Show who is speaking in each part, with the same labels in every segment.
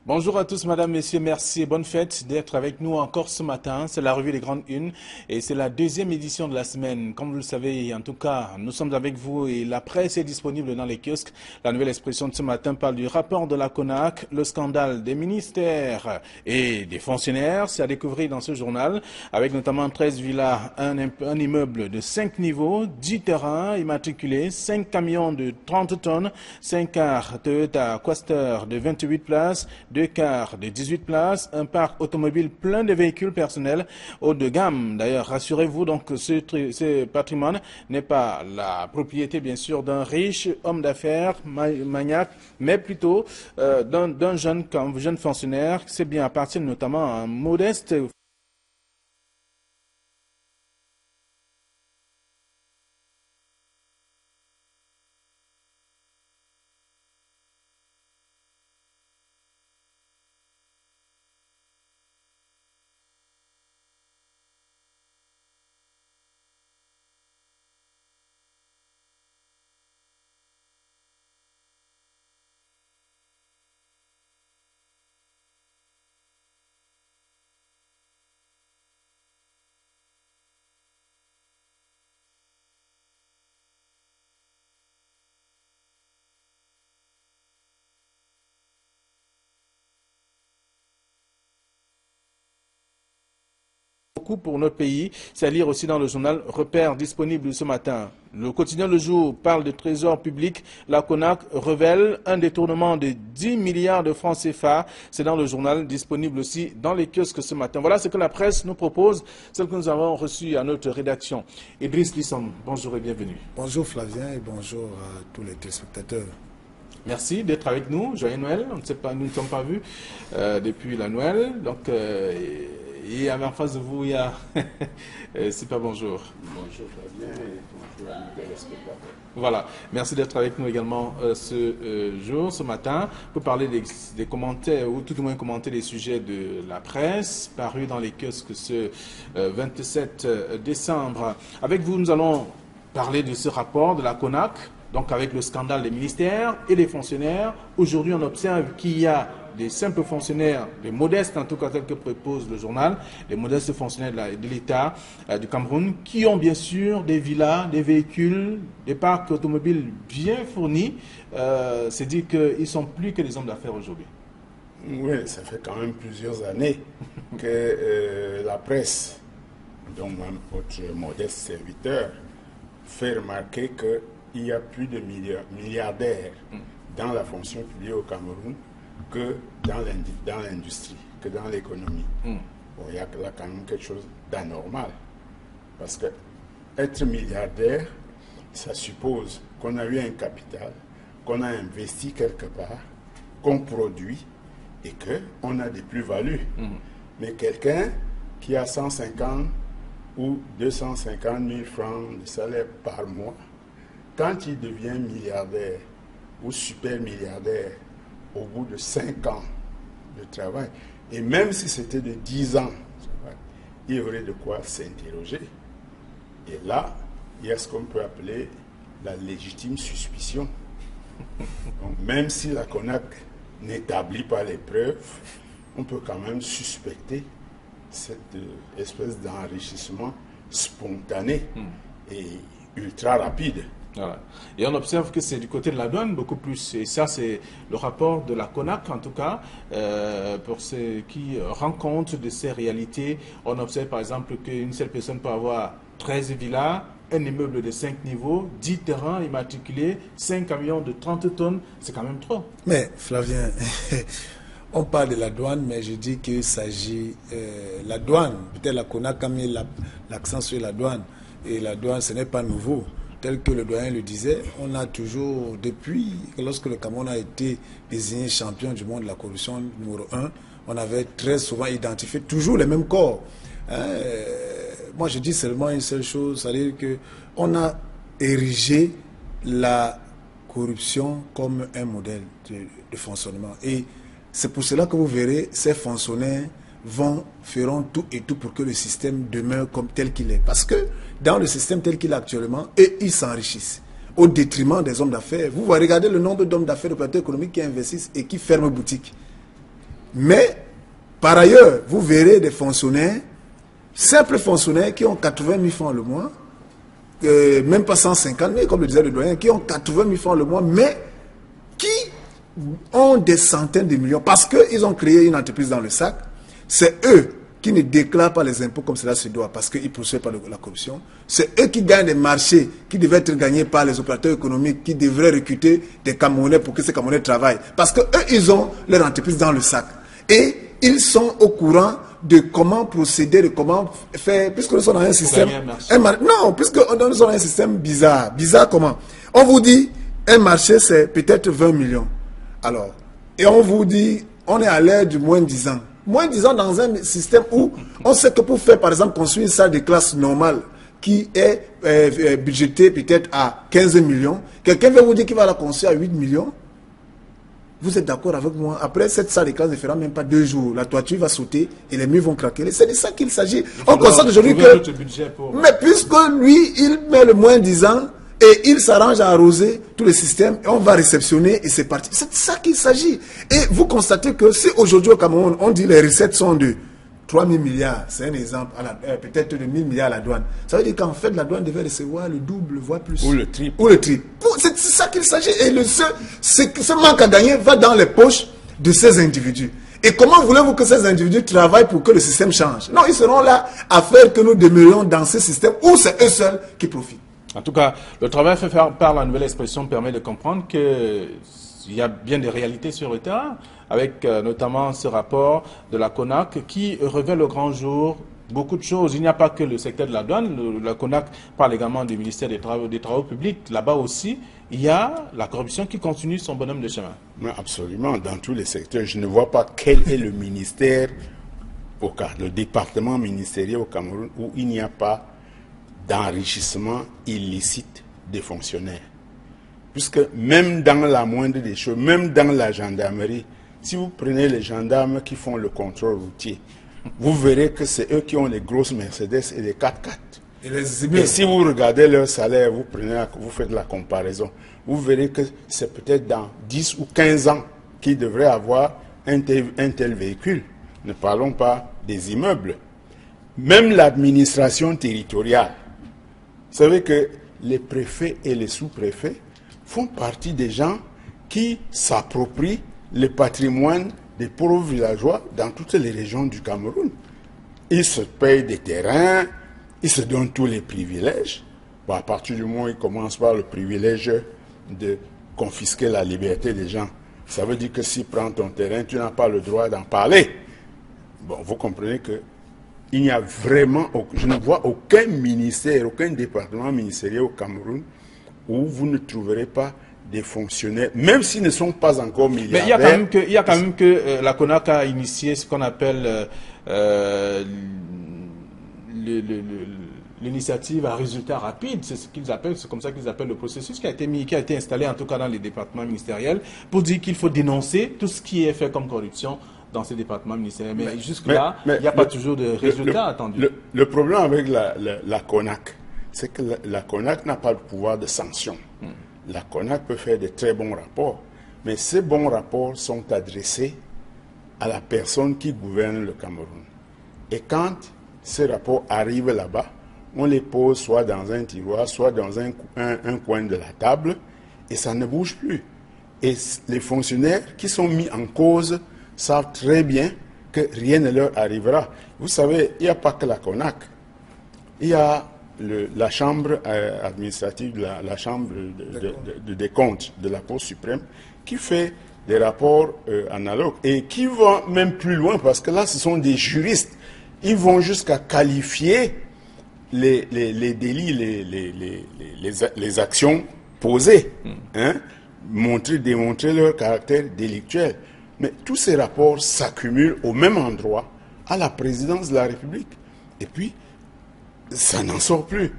Speaker 1: Bonjour à tous, madame, messieurs, merci et bonne fête d'être avec nous encore ce matin. C'est la revue des Grandes Unes et c'est la deuxième édition de la semaine. Comme vous le savez, en tout cas, nous sommes avec vous et la presse est disponible dans les kiosques. La nouvelle expression de ce matin parle du rapport de la CONAC, le scandale des ministères et des fonctionnaires. C'est à découvrir dans ce journal avec notamment 13 villas, un immeuble de 5 niveaux, 10 terrains immatriculés, 5 camions de 30 tonnes, 5 cars Toyota Quaster de 28 places, 2 cars de 18 places, un parc automobile plein de véhicules personnels haut de gamme. D'ailleurs, rassurez-vous, donc, ce patrimoine n'est pas la propriété, bien sûr, d'un riche homme d'affaires, maniaque, mais plutôt d'un jeune fonctionnaire. C'est bien appartient notamment à un modeste pour notre pays. C'est à lire aussi dans le journal Repères disponible ce matin. Le quotidien Le Jour parle de trésor public. La CONAC révèle un détournement de 10 milliards de francs CFA. C'est dans le journal disponible aussi dans les kiosques ce matin. Voilà ce que la presse nous propose, celle que nous avons reçue à notre rédaction. Idriss Lissam, bonjour et bienvenue.
Speaker 2: Bonjour Flavien et bonjour à tous les téléspectateurs.
Speaker 1: Merci d'être avec nous. Joyeux Noël. On ne sait pas, nous ne sommes pas vus depuis la Noël. Donc, et en face de vous, il y a Super, bonjour.
Speaker 3: Bonjour Fabien et bonjour à nos téléspectateurs.
Speaker 1: Voilà, merci d'être avec nous également ce matin, pour parler des commentaires, ou tout du moins commenter les sujets de la presse, parus dans les kiosques ce 27 décembre. Avec vous, nous allons parler de ce rapport de la CONAC, donc avec le scandale des ministères et des fonctionnaires. Aujourd'hui, on observe qu'il y a des simples fonctionnaires, des modestes en tout cas tels que propose le journal, les modestes fonctionnaires de l'État du Cameroun, qui ont bien sûr des villas, des véhicules, des parcs automobiles bien fournis. C'est dire qu'ils ne sont plus que des hommes d'affaires aujourd'hui.
Speaker 3: Oui, ça fait quand même plusieurs années que la presse, dont même votre modeste serviteur, fait remarquer qu'il y a plus de milliardaires dans la fonction publique au Cameroun que dans l'industrie, que dans l'économie. Bon, il y a là quand même quelque chose d'anormal. Parce que être milliardaire, ça suppose qu'on a eu un capital, qu'on a investi quelque part, qu'on produit et qu'on a des plus-values. Mais quelqu'un qui a 150 ou 250 000 francs de salaire par mois, quand il devient milliardaire ou super milliardaire, au bout de 5 ans de travail, et même si c'était de 10 ans, il y aurait de quoi s'interroger. Et là, il y a ce qu'on peut appeler la légitime suspicion. Donc, même si la CONAC n'établit pas les preuves, on peut quand même suspecter cette espèce d'enrichissement spontané et ultra rapide.
Speaker 1: Voilà. Et on observe que c'est du côté de la douane beaucoup plus. Et ça, c'est le rapport de la CONAC, en tout cas, pour ceux qui rendent compte de ces réalités. On observe par exemple qu'une seule personne peut avoir 13 villas, un immeuble de 5 niveaux, 10 terrains immatriculés, 5 camions de 30 tonnes. C'est quand même trop.
Speaker 2: Mais Flavien, on parle de la douane, mais je dis qu'il s'agit... la douane, peut-être la CONAC a mis l'accent sur la douane. Et la douane, ce n'est pas nouveau. Tel que le doyen le disait, on a toujours, depuis, lorsque le Cameroun a été désigné champion du monde de la corruption numéro 1, on avait très souvent identifié toujours les mêmes corps. Moi, je dis seulement une seule chose, c'est-à-dire qu'on a érigé la corruption comme un modèle de fonctionnement. Et c'est pour cela que vous verrez, ces fonctionnaires feront tout et tout pour que le système demeure comme tel qu'il est. Parce que dans le système tel qu'il est actuellement, ils s'enrichissent au détriment des hommes d'affaires. Vous regardez le nombre d'hommes d'affaires, d'opérateurs économiques qui investissent et qui ferment boutique. Mais, par ailleurs, vous verrez des fonctionnaires, simples fonctionnaires qui ont 80 000 francs le mois, même pas 150 000, comme le disait le doyen, qui ont 80 000 francs le mois, mais qui ont des centaines de millions, parce qu'ils ont créé une entreprise dans le sac. C'est eux qui ne déclarent pas les impôts comme cela se doit, parce qu'ils poursuivent par la corruption. C'est eux qui gagnent des marchés qui devaient être gagnés par les opérateurs économiques, qui devraient recruter des Camerounais pour que ces Camerounais travaillent. Parce qu'eux, ils ont leur entreprise dans le sac. Et ils sont au courant de comment procéder, de comment faire, puisque nous sommes dans un système... non, puisque nous sommes dans un système bizarre. Bizarre comment? On vous dit, un marché, c'est peut-être 20 millions. Alors, et on vous dit, on est à l'ère du moins 10 ans. Moins 10 ans dans un système où on sait que pour faire, par exemple, construire une salle de classe normale qui est budgétée peut-être à 15 millions, quelqu'un va vous dire qu'il va la construire à 8 millions. Vous êtes d'accord avec moi? Après, cette salle de classe ne fera même pas 2 jours. La toiture va sauter et les murs vont craquer. C'est de ça qu'il s'agit. On constate aujourd'hui que... Mais puisque lui, il met le moins 10 ans et il s'arrange à arroser tout le système et on va réceptionner et c'est parti. C'est de ça qu'il s'agit. Et vous constatez que si aujourd'hui au Cameroun, on dit que les recettes sont de 3 000 milliards, c'est un exemple, peut-être de 1 000 milliards à la douane. Ça veut dire qu'en fait, la douane devait recevoir le double, voire plus.
Speaker 3: Ou le triple.
Speaker 2: Ou le triple. C'est ça qu'il s'agit. Et ce manque à gagner va dans les poches de ces individus. Et comment voulez-vous que ces individus travaillent pour que le système change? Non, ils seront là à faire que nous demeurions dans ce système où c'est eux seuls qui profitent.
Speaker 1: En tout cas, le travail fait par la nouvelle expression permet de comprendre qu'il y a bien des réalités sur le terrain, avec notamment ce rapport de la CONAC qui révèle au grand jour beaucoup de choses. Il n'y a pas que le secteur de la douane, la CONAC parle également du ministère des Travaux publics. Là-bas aussi, il y a la corruption qui continue son bonhomme de chemin.
Speaker 3: Mais absolument, dans tous les secteurs. Je ne vois pas quel est le ministère, le département ministériel au Cameroun où il n'y a pas d'enrichissement illicite des fonctionnaires. Puisque même dans la moindre des choses, même dans la gendarmerie, si vous prenez les gendarmes qui font le contrôle routier, vous verrez que c'est eux qui ont les grosses Mercedes et les 4x4. Et si vous regardez leur salaire, vous faites la comparaison, vous verrez que c'est peut-être dans 10 ou 15 ans qu'ils devraient avoir un tel véhicule. Ne parlons pas des immeubles. Même l'administration territoriale. Vous savez que les préfets et les sous-préfets font partie des gens qui s'approprient le patrimoine des pauvres villageois dans toutes les régions du Cameroun. Ils se payent des terrains, ils se donnent tous les privilèges. Bon, à partir du moment où ils commencent par le privilège de confisquer la liberté des gens, ça veut dire que s'ils prennent ton terrain, tu n'as pas le droit d'en parler. Bon, vous comprenez que il n'y a vraiment, je ne vois aucun ministère, aucun département ministériel au Cameroun où vous ne trouverez pas des fonctionnaires, même s'ils ne sont pas encore milliardaires.
Speaker 1: Mais il y a quand même que la CONAC a initié ce qu'on appelle l'initiative à résultat rapide. C'est ce qu'ils appellent, c'est comme ça qu'ils appellent le processus qui a été installé en tout cas dans les départements ministériels pour dire qu'il faut dénoncer tout ce qui est fait comme corruption dans ces départements ministériels. Mais jusque-là, il n'y a pas toujours de résultats attendus.
Speaker 3: Le problème avec la CONAC, c'est que la CONAC n'a pas le pouvoir de sanction. La CONAC peut faire de très bons rapports, mais ces bons rapports sont adressés à la personne qui gouverne le Cameroun. Et quand ces rapports arrivent là-bas, on les pose soit dans un tiroir, soit dans un coin de la table, et ça ne bouge plus. Et les fonctionnaires qui sont mis en cause savent très bien que rien ne leur arrivera. Vous savez, il n'y a pas que la CONAC. Il y a la chambre administrative, la chambre des comptes de la Cour suprême, qui fait des rapports analogues et qui vont même plus loin, parce que là, ce sont des juristes. Ils vont jusqu'à qualifier les délits, les actions posées, hein, démontrer leur caractère délictuel. Mais tous ces rapports s'accumulent au même endroit, à la présidence de la République. Et puis, ça n'en sort plus.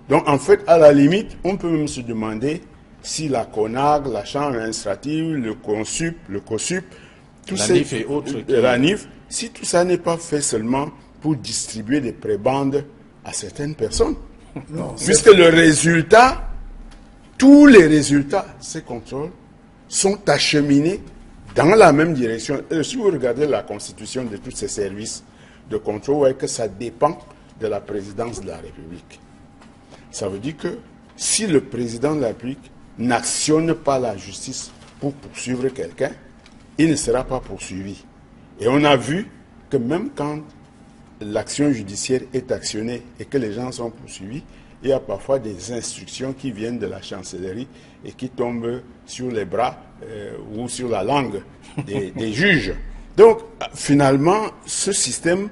Speaker 3: Donc, en fait, à la limite, on peut même se demander si la CONAC, la Chambre administrative, le COSUP, tout
Speaker 1: la NIF et autres,
Speaker 3: la NIF, si tout ça n'est pas fait seulement pour distribuer des prébendes à certaines personnes. Non, puisque le résultat, tous les résultats, ces contrôles, sont acheminés dans la même direction. Si vous regardez la constitution de tous ces services de contrôle, vous voyez que ça dépend de la présidence de la République. Ça veut dire que si le président de la République n'actionne pas la justice pour poursuivre quelqu'un, il ne sera pas poursuivi. Et on a vu que même quand l'action judiciaire est actionnée et que les gens sont poursuivis, il y a parfois des instructions qui viennent de la chancellerie et qui tombent sur les bras ou sur la langue des juges. Donc, finalement, ce système,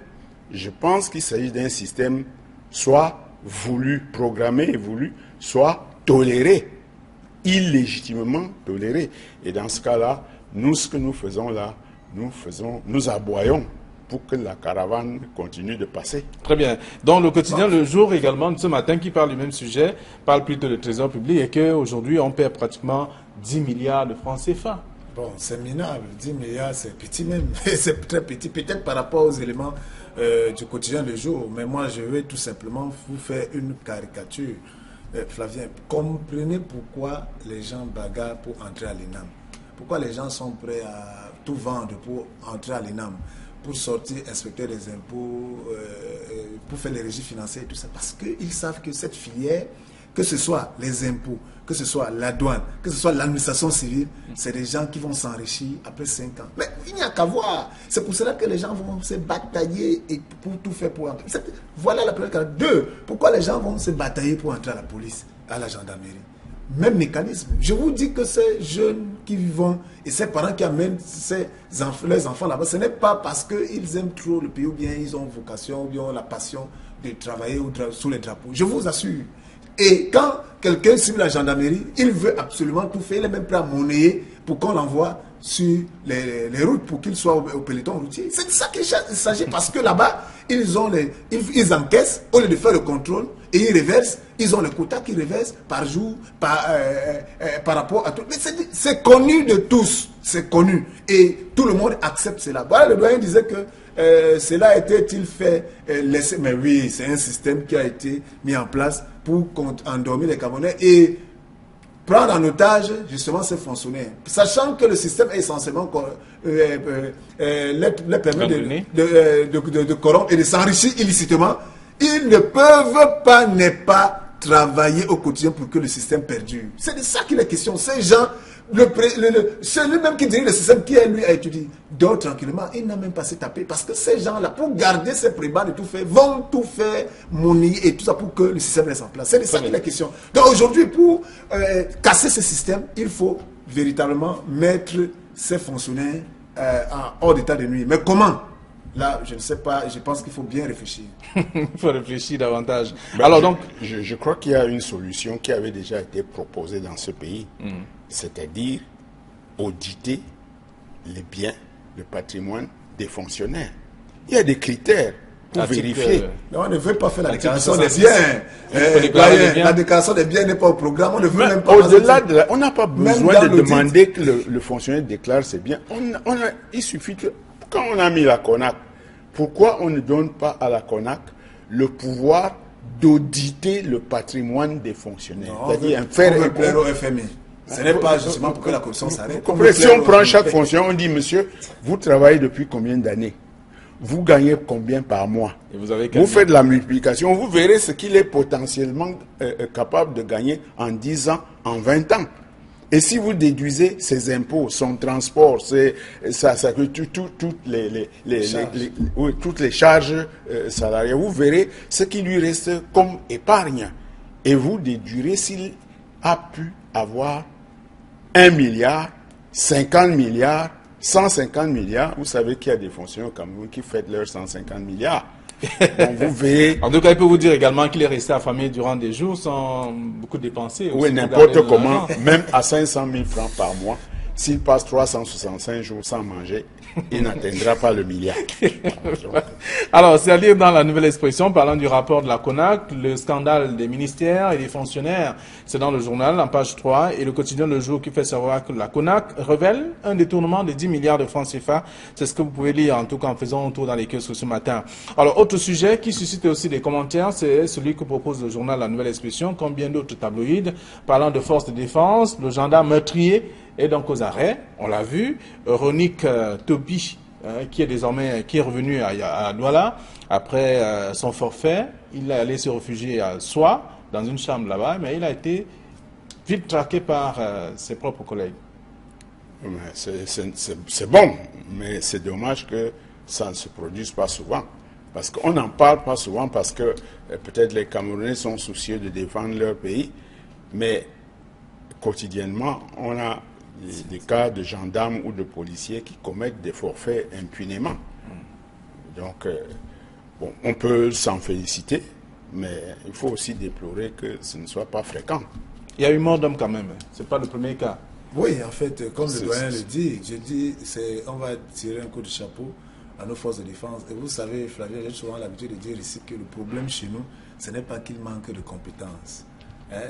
Speaker 3: je pense qu'il s'agit d'un système soit voulu, programmé et voulu, soit toléré, illégitimement toléré. Et dans ce cas-là, nous, ce que nous faisons là, nous aboyons pour que la caravane continue de passer.
Speaker 1: Très bien. Dans le quotidien Le Jour également, de ce matin, qui parle du même sujet, parle plutôt de trésor public et qu'aujourd'hui, on perd pratiquement 10 milliards de francs CFA.
Speaker 2: Bon, c'est minable. 10 milliards, c'est petit même. C'est très petit. Peut-être par rapport aux éléments du quotidien Le Jour. Mais moi, je vais tout simplement vous faire une caricature. Flavien, comprenez pourquoi les gens bagarrent pour entrer à l'INAM. Pourquoi les gens sont prêts à tout vendre pour entrer à l'INAM, pour sortir inspecteur des impôts, pour faire les régies financières et tout ça. Parce qu'ils savent que cette filière, que ce soit les impôts, que ce soit la douane, que ce soit l'administration civile, c'est des gens qui vont s'enrichir après 5 ans. Mais il n'y a qu'à voir. C'est pour cela que les gens vont se batailler et pour tout faire pour entrer. Voilà la première question. 2, pourquoi les gens vont se batailler pour entrer à la police, à la gendarmerie? Même mécanisme. Je vous dis que ces jeunes qui vivent et ces parents qui amènent leurs enfants là-bas, ce n'est pas parce qu'ils aiment trop le pays ou bien ils ont vocation ou bien la passion de travailler sous les drapeaux. Je vous assure. Et quand quelqu'un suit la gendarmerie, il veut absolument tout faire. Il est même prêt à monnayer pour qu'on l'envoie sur les routes pour qu'il soit au peloton routier. C'est de ça qu'il s'agit parce que là-bas, ils encaissent au lieu de faire le contrôle et ils reversent. Ils ont le quota qu'ils reversent par jour, par rapport à tout. Mais c'est connu de tous. C'est connu. Et tout le monde accepte cela. Voilà, le doyen disait que cela était-il fait laisser. Mais oui, c'est un système qui a été mis en place pour endormir les Camerounais et prendre en otage justement ces fonctionnaires. Sachant que le système est essentiellement les permet de corrompre et de s'enrichir illicitement, ils ne peuvent pas ne pas travailler au quotidien pour que le système perdure. C'est de ça qu'il est question. Ces gens, c'est lui-même qui dirige le système, qui lui a étudié. Dort tranquillement, il n'a même pas se taper parce que ces gens-là, pour garder ces prébats de tout faire, vont tout faire monnaie et tout ça pour que le système reste en place. C'est de ça qu'il est question. Donc aujourd'hui, pour casser ce système, il faut véritablement mettre ces fonctionnaires hors d'état de nuit. Mais comment? Là, je ne sais pas, je pense qu'il faut bien réfléchir.
Speaker 1: Il faut réfléchir davantage.
Speaker 3: Ben,
Speaker 1: alors donc,
Speaker 3: je crois qu'il y a une solution qui avait déjà été proposée dans ce pays, c'est-à-dire auditer les biens, le patrimoine des fonctionnaires. Il y a des critères pour vérifier.
Speaker 2: Mais on ne veut pas faire la déclaration des biens. La déclaration des biens n'est pas au programme. On ne veut même pas.
Speaker 3: Au-delà de là, on n'a pas besoin de demander que le fonctionnaire déclare ses biens. Il suffit que quand on a mis la CONAC, pourquoi on ne donne pas à la CONAC le pouvoir d'auditer le patrimoine des fonctionnaires?
Speaker 2: C'est-à-dire faire un au FMI. Ce n'est pas justement pour que la corruption s'arrête.
Speaker 3: Si on prend chaque fonctionnaire, on dit, monsieur, vous travaillez depuis combien d'années? Vous gagnez combien par mois?
Speaker 1: Et vous
Speaker 3: faites la multiplication, vous verrez ce qu'il est potentiellement capable de gagner en 10 ans, en 20 ans. Et si vous déduisez ses impôts, son transport, toutes les charges salariales, vous verrez ce qui lui reste comme épargne. Et vous déduirez s'il a pu avoir 1 milliard, 50 milliards, 150 milliards. Vous savez qu'il y a des fonctionnaires au Cameroun qui fêtent leurs 150 milliards. Donc vous verrez.
Speaker 1: En tout cas, il peut vous dire également qu'il est resté affamé durant des jours sans beaucoup dépenser.
Speaker 3: Oui, n'importe comment, même à 500 000 francs par mois, s'il passe 365 jours sans manger, il n'atteindra pas le milliard.
Speaker 1: Alors, c'est à lire dans la Nouvelle Expression, parlant du rapport de la CONAC, le scandale des ministères et des fonctionnaires. C'est dans le journal, en page 3, et le quotidien Le Jour qui fait savoir que la CONAC révèle un détournement de 10 milliards de francs CFA. C'est ce que vous pouvez lire, en tout cas, en faisant un tour dans les kiosques ce matin. Alors, autre sujet qui suscite aussi des commentaires, c'est celui que propose le journal La Nouvelle Expression, comme bien d'autres tabloïds, parlant de forces de défense, le gendarme meurtrier est donc aux arrêts. On l'a vu. Ronick Toby, qui est revenu à Douala après son forfait. Il est allé se réfugier à Soie, dans une chambre là-bas, mais il a été vite traqué par ses propres collègues.
Speaker 3: C'est bon, mais c'est dommage que ça ne se produise pas souvent. Parce qu'on n'en parle pas souvent parce que peut-être les Camerounais sont soucieux de défendre leur pays, mais quotidiennement, on a des cas de gendarmes ou de policiers qui commettent des forfaits impunément. Donc, bon, on peut s'en féliciter, mais il faut aussi déplorer que ce ne soit pas fréquent.
Speaker 1: Il y a eu mort d'homme quand même, ce n'est pas le premier cas.
Speaker 2: Oui, en fait, comme le doyen le dit, je dis, on va tirer un coup de chapeau à nos forces de défense. Et vous savez, Flavien, j'ai souvent l'habitude de dire ici que le problème chez nous, ce n'est pas qu'il manque de compétences.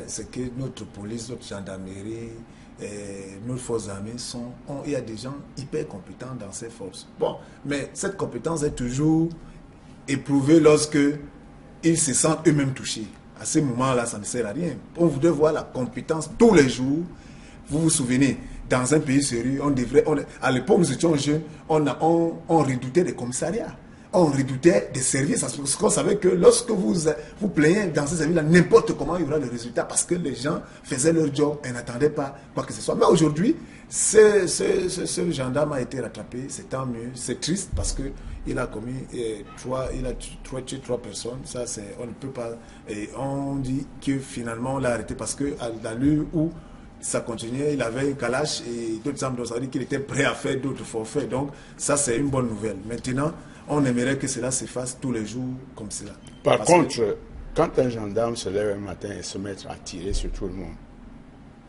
Speaker 2: C'est que notre police, notre gendarmerie, nos forces armées il y a des gens hyper compétents dans ces forces. Bon, mais cette compétence est toujours éprouvée lorsque ils se sentent eux-mêmes touchés. À ce moment-là, ça ne sert à rien. On voudrait voir la compétence tous les jours. Vous vous souvenez, dans un pays sérieux, à l'époque nous étions jeunes, on redoutait des commissariats, on redoutait des services, parce qu'on savait que lorsque vous plaignez dans ces services-là, n'importe comment il y aura le résultat, parce que les gens faisaient leur job et n'attendaient pas quoi que ce soit. Mais aujourd'hui, ce gendarme a été rattrapé, c'est tant mieux, c'est triste parce que il a commis tué 3 personnes, ça on ne peut pas, et on dit que finalement on l'a arrêté parce que à l'allure où ça continuait, il avait un calache et d'autres armes, ça veut dire qu'il était prêt à faire d'autres forfaits. Donc ça, c'est une bonne nouvelle. Maintenant, on aimerait que cela se fasse tous les jours comme cela.
Speaker 3: Par contre, quand un gendarme se lève un matin et se met à tirer sur tout le monde,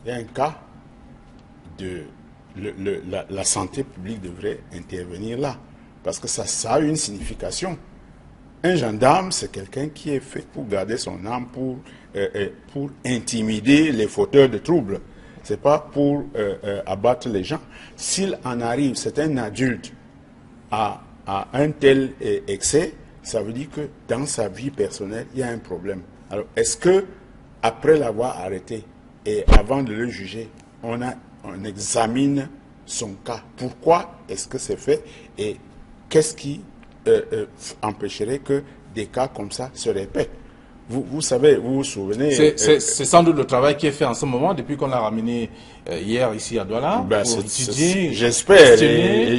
Speaker 3: il y a un cas de... la santé publique devrait intervenir là. Parce que ça a une signification. Un gendarme, c'est quelqu'un qui est fait pour garder son arme, pour intimider les fauteurs de troubles. Ce n'est pas pour abattre les gens. S'il en arrive, c'est un adulte, à un tel excès, ça veut dire que dans sa vie personnelle, il y a un problème. Alors, est-ce que après l'avoir arrêté et avant de le juger, on examine son cas? Pourquoi est-ce que c'est fait et qu'est-ce qui empêcherait que des cas comme ça se répètent? Vous savez, vous vous souvenez...
Speaker 1: C'est sans doute le travail qui est fait en ce moment, depuis qu'on l'a ramené hier ici à Douala, pour étudier,
Speaker 3: j'espère,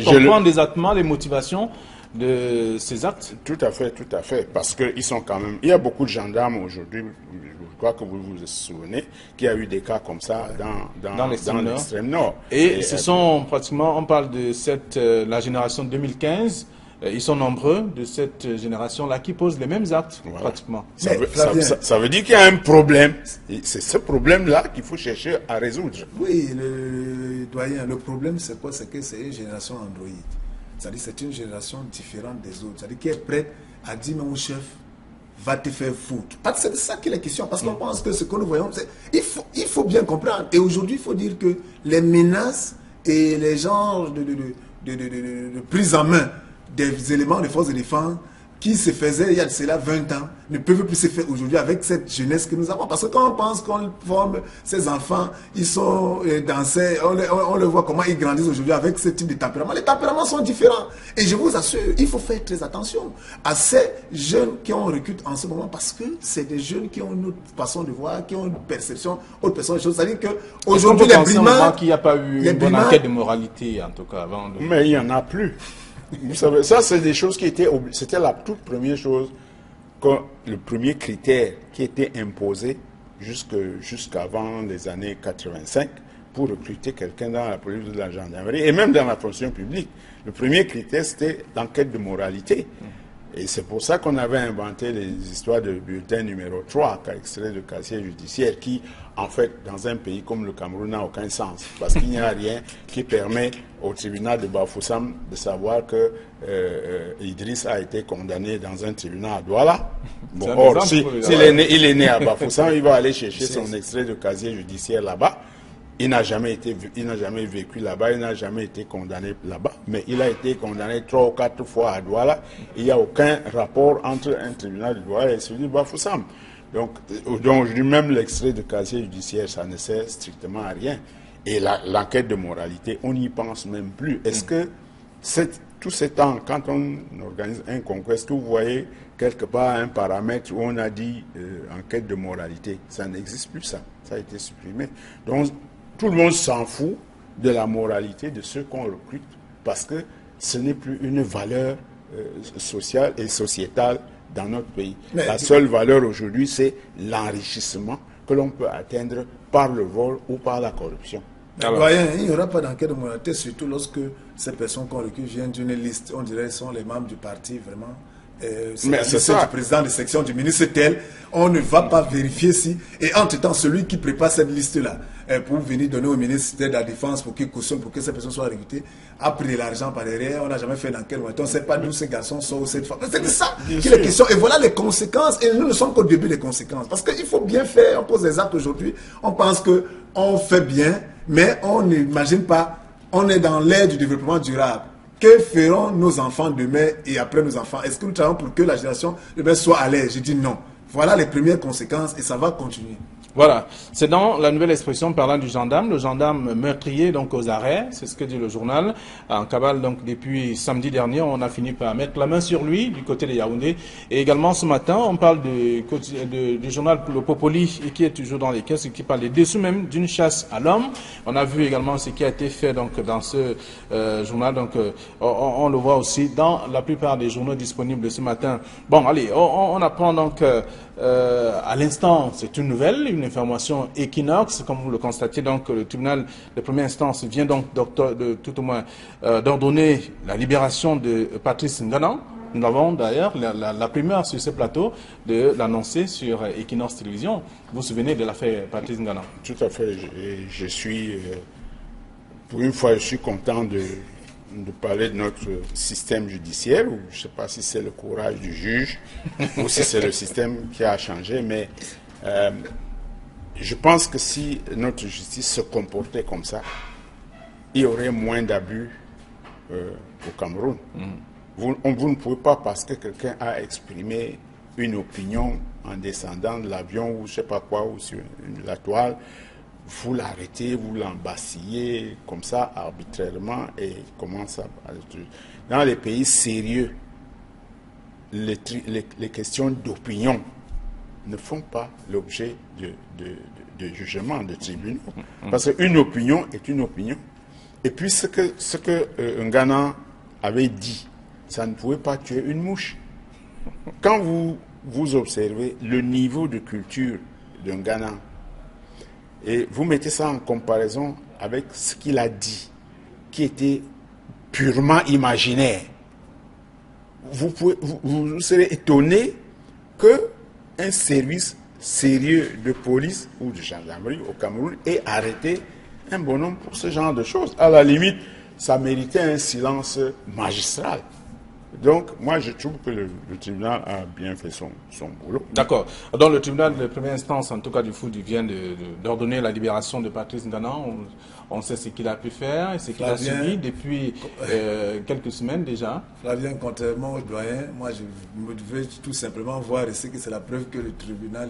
Speaker 1: comprendre exactement les motivations de ces actes.
Speaker 3: Tout à fait, parce qu'ils sont quand même... Il y a beaucoup de gendarmes aujourd'hui, je crois que vous vous souvenez, qu'il y a eu des cas comme ça dans l'extrême nord.
Speaker 1: Et ce sont pratiquement, on parle de la génération 2015, ils sont nombreux de cette génération-là qui posent les mêmes actes, voilà. Pratiquement.
Speaker 3: Ça veut dire qu'il y a un problème. C'est ce problème-là qu'il faut chercher à résoudre.
Speaker 2: Oui, le doyen, le problème c'est quoi? C'est que c'est une génération Android. C'est-à-dire c'est une génération différente des autres. C'est-à-dire qui est prête à dire, mon chef, va te faire foutre. C'est de ça qu'il est question. Parce qu'on pense que ce que nous voyons, il faut bien comprendre. Et aujourd'hui, il faut dire que les menaces et les genres de prise en main des éléments de force de défense qui se faisaient il y a de cela 20 ans ne peuvent plus se faire aujourd'hui avec cette jeunesse que nous avons. Parce que quand on pense qu'on forme ces enfants, ils sont dansés, on le voit comment ils grandissent aujourd'hui avec ce type de tempérament. Les tempéraments sont différents. Et je vous assure, il faut faire très attention à ces jeunes qui ont recruté en ce moment parce que c'est des jeunes qui ont une autre façon de voir, qui ont une perception, autre personne de choses. C'est-à-dire qu'aujourd'hui, les brimades...
Speaker 1: qu'il n'y a pas eu une bonne enquête de moralité, en tout cas, avant de...
Speaker 3: Mais il n'y en a plus. Vous savez, ça, c'est des choses qui étaient... C'était la toute première chose, le premier critère qui était imposé jusqu'avant les années 85 pour recruter quelqu'un dans la police ou de la gendarmerie et même dans la fonction publique. Le premier critère, c'était l'enquête de moralité. Et c'est pour ça qu'on avait inventé les histoires de bulletin numéro 3, extrait de casier judiciaire, qui, en fait, dans un pays comme le Cameroun, n'a aucun sens. Parce qu'il n'y a rien qui permet au tribunal de Bafoussam de savoir que Idriss a été condamné dans un tribunal à Douala. Bon, or, s'il est né à Bafoussam, il va aller chercher son extrait de casier judiciaire là-bas. Il n'a jamais vécu là-bas, il n'a jamais été condamné là-bas, mais il a été condamné 3 ou 4 fois à Douala. Il n'y a aucun rapport entre un tribunal de Douala et celui de Bafoussam. Donc même l'extrait de casier judiciaire, ça ne sert strictement à rien. Et l'enquête de moralité, on n'y pense même plus. Est-ce que tout ce temps, quand on organise un concours, est-ce que vous voyez quelque part un paramètre où on a dit enquête de moralité? Ça n'existe plus, ça. Ça a été supprimé. Donc, tout le monde s'en fout de la moralité de ceux qu'on recrute parce que ce n'est plus une valeur sociale et sociétale dans notre pays. Mais la seule valeur aujourd'hui, c'est l'enrichissement que l'on peut atteindre par le vol ou par la corruption.
Speaker 2: Doyen, il n'y aura pas d'enquête de moralité, surtout lorsque ces personnes qu'on recrute viennent d'une liste, on dirait, sont les membres du parti, vraiment. C'est la liste du président de section, du ministre tel. On ne va pas vérifier si... Et entre-temps, celui qui prépare cette liste-là, pour venir donner au ministre de la Défense, pour qu'il cautionne, pour que ces personnes soient recrutées, a pris l'argent par derrière, on n'a jamais fait d'enquête. On ne sait pas d'où ces garçons sont ou cette femme. C'est de ça qu'il est question. Et voilà les conséquences. Et nous ne sommes qu'au début des conséquences. Parce qu'il faut bien faire. On pose des actes aujourd'hui. On pense qu'on fait bien, mais on n'imagine pas. On est dans l'ère du développement durable. Que feront nos enfants demain et après nos enfants? Est-ce que nous travaillons pour que la génération demain soit à l'aise? Je dis non. Voilà les premières conséquences et ça va continuer.
Speaker 1: Voilà, c'est dans la nouvelle expression parlant du gendarme, le gendarme meurtrier donc aux arrêts, c'est ce que dit le journal. En cavale donc depuis samedi dernier, on a fini par mettre la main sur lui du côté de Yaoundé. Et également ce matin, on parle du journal Le Popoli qui est toujours dans les caisses et qui parle des dessous même d'une chasse à l'homme. On a vu également ce qui a été fait donc dans ce journal, donc on le voit aussi dans la plupart des journaux disponibles ce matin. Bon, allez, on apprend donc à l'instant, c'est une nouvelle, une information Equinox, comme vous le constatez, donc le tribunal de première instance vient donc tout au moins d'ordonner la libération de Patrice Ngana. Nous avons d'ailleurs la primeur sur ce plateau de l'annoncer sur Equinox Télévision. Vous vous souvenez de l'affaire Patrice Ngana?
Speaker 3: Tout à fait. Je suis, pour une fois, je suis content de parler de notre système judiciaire, ou je ne sais pas si c'est le courage du juge ou si c'est le système qui a changé, mais je pense que si notre justice se comportait comme ça, il y aurait moins d'abus au Cameroun. Vous ne pouvez pas, parce que quelqu'un a exprimé une opinion en descendant de l'avion ou je ne sais pas quoi, ou sur la toile, vous l'arrêtez, vous l'embastillez comme ça arbitrairement et commence à... Dans les pays sérieux, les questions d'opinion ne font pas l'objet de jugement, de tribunaux. Parce qu'une opinion est une opinion. Et puis ce que Ngana avait dit, ça ne pouvait pas tuer une mouche. Quand vous observez le niveau de culture de Ngana, et vous mettez ça en comparaison avec ce qu'il a dit, qui était purement imaginaire, vous serez étonné qu'un service sérieux de police ou de gendarmerie au Cameroun ait arrêté un bonhomme pour ce genre de choses. À la limite, ça méritait un silence magistral. Donc, moi, je trouve que le tribunal a bien fait son boulot.
Speaker 1: D'accord. Donc, le tribunal de première instance, en tout cas du Foudi, vient d'ordonner la libération de Patrice Ngana. On sait ce qu'il a pu faire et ce qu'il a subi depuis quelques semaines déjà.
Speaker 2: Flavien, contrairement au doyen, moi, je veux tout simplement voir ici que c'est la preuve que le tribunal,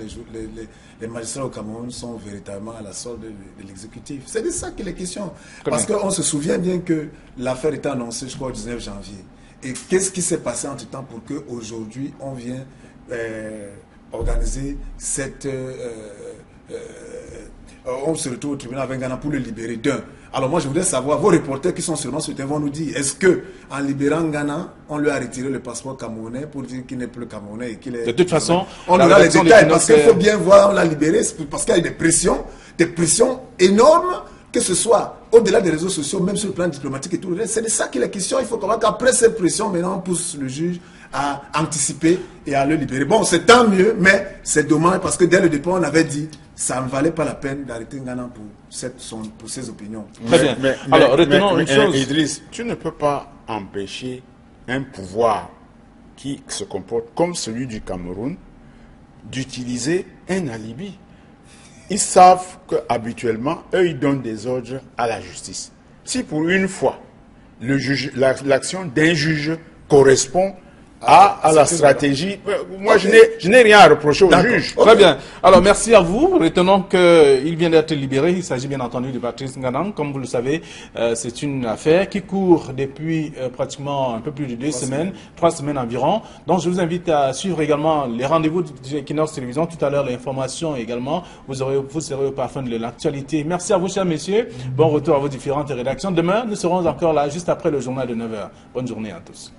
Speaker 2: les magistrats au Cameroun sont véritablement à la solde de l'exécutif. C'est de ça qu'il est question. Parce qu'on se souvient bien que l'affaire était annoncée, je crois, au 19 janvier. Et qu'est-ce qui s'est passé entre temps pour qu'aujourd'hui on vienne organiser cette... on se retrouve au tribunal avec Ngana pour le libérer d'un. Alors moi je voudrais savoir, vos reporters qui sont seulement sur le terrain vont nous dire, est-ce qu'en libérant Ngana, on lui a retiré le passeport camerounais pour dire qu'il n'est plus camerounais et qu'il est...
Speaker 1: De toute façon,
Speaker 2: on aura les détails parce qu'il faut bien voir, on l'a libéré parce qu'il y a des pressions énormes, que ce soit au-delà des réseaux sociaux, même sur le plan diplomatique et tout le reste. C'est de ça qu'il est question. Il faut comprendre qu'après cette pression, maintenant, on pousse le juge à anticiper et à le libérer. Bon, c'est tant mieux, mais c'est dommage parce que dès le départ, on avait dit ça ne valait pas la peine d'arrêter Ngana pour ses opinions.
Speaker 1: Très bien. Alors, retenons une chose.
Speaker 3: Idriss, tu ne peux pas empêcher un pouvoir qui se comporte comme celui du Cameroun d'utiliser un alibi. Ils savent qu'habituellement, eux, ils donnent des ordres à la justice. Si pour une fois, l'action d'un juge correspond à la stratégie. Moi, je n'ai rien à reprocher au juge.
Speaker 1: Très bien. Alors, merci à vous. Retenons qu'il vient d'être libéré. Il s'agit bien entendu de Patrice Nganang. Comme vous le savez, c'est une affaire qui court depuis pratiquement un peu plus de 2 semaines, 3 semaines environ. Donc, je vous invite à suivre également les rendez-vous de Equinox Télévision. Tout à l'heure, l'information également. Vous serez au parfum de l'actualité. Merci à vous, chers messieurs. Bon retour à vos différentes rédactions. Demain, nous serons encore là juste après le journal de 9h. Bonne journée à tous.